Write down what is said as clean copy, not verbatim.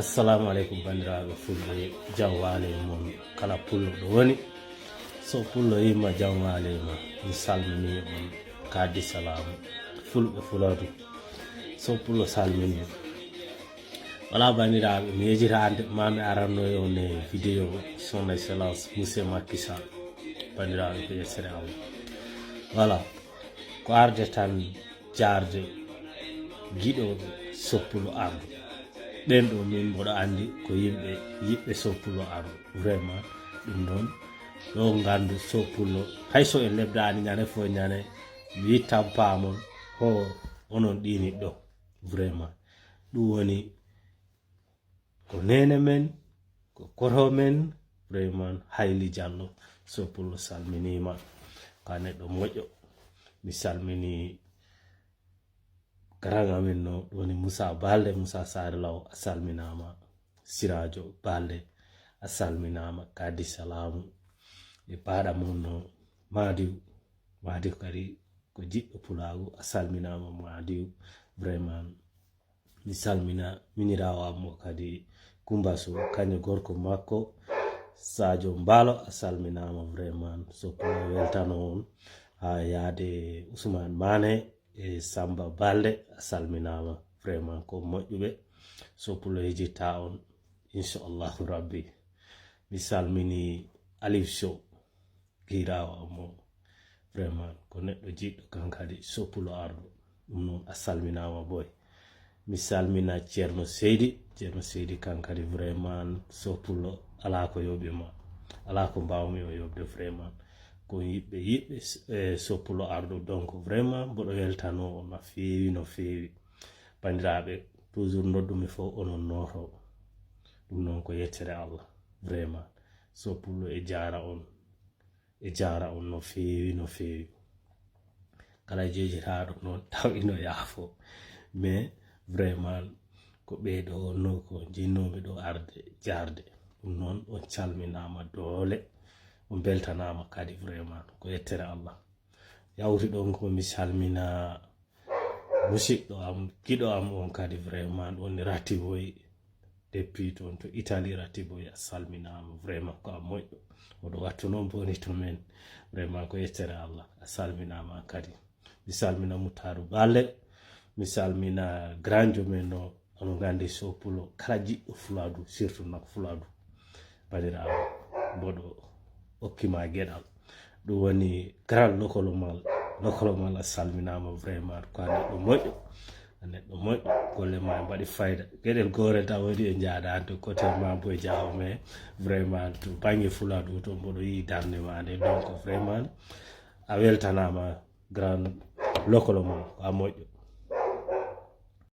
assalamu aleykum bandiraɓe fulɓe jam waale mon kala pullo ɗo woni so pullo yima jam waale ma mi salmini on kaddi salamu fulɓe fuladu so pullo salmini wala bandiraɓe mi yejitande mami aranno on e vidéo son excellence monsieur Macky Sall bandiraɓe ko yettere Allah voilà ko arde tan jarde giɗoɓe soppulo ardu ɓen ɗo min mboɗo andi ko yimɓe yiɓɓe soppulo ardu vraiment ɗum noon ɗo gandu soppulo hayso en lebdani ñane fo ñane mi yittan paamon ho onon ɗini ɗo vraiment ɗum woni ko nene men ko koto men vraiment Hayli Diallo soppulo salminima ka neɗɗo moƴƴo mi salmini garanga men no woni Moussa Balde Moussa Sare Law a salminama Sirajo Balde a salminama kaddi salamu e paɗa mum no Madiw kadi ko jiɗɗo pulagu a salminama Madiw vraiment mi salmina minirawo kadi Kumbaso kañum gorko makko Sadio Mbalo a salminama vraiment soppulo weltano on ha yaade Ousmane Mané e Samba Balde a salminama vraiment ko moƴƴuɓe soppulo hejitta on inchallahu rabbi mi salmini Alif Sow girawo mo vraiment ko neɗɗo jiɗɗo kan kadi soppulo ardu ɗum noon a salminama boy mi salmina Ceerno Seydi kan kadi vraiment soppulo ala ko yoɓi ma ala ko mbawmi o yoɓde vraiment ko yiɓɓe soppulo ardu donc vraiment mboɗo weltano on no feewi bandiraɓe toujours noddumi fo onon noto ɗum noon ko yettere Allah vraiment soppulo e jara on no feewi kala jejitaɗo noon taw ino yaafo mais vraiment ko ɓeeɗo no ko jinnoɓe ɗo arde jarde ɗum noon on calminama doole on beltanama kadi vraiment ko yettere Allah yawti ɗon ko mi salmina musidɗo am giɗo am on kadi vraiment on Ratiboy depuis toon to Italie Ratiboy a salminama vraiment ko a moƴƴo oɗo wattu noon boni to men vraiment ko yettere Allah a salminama kadi mi salmina Moutarou Balde mi salmina granjo men no ono gandi soppulo kala jiɗɗo fuladu surtout nak fuladu bandiraɓe mboɗo hokkima gueɗal ɗum woni grand lokolomal a salminama vraiment ko a neɗɗo moƴƴo golle ma mbaɗi fayda gueɗel gorel taw waɗi e jaadani to côté Mambo e Diaw mais vraiment to banggue fuladu to mboɗo yi darde ma nde donc vraiment a weltanama grand lokolomal ko a moƴƴo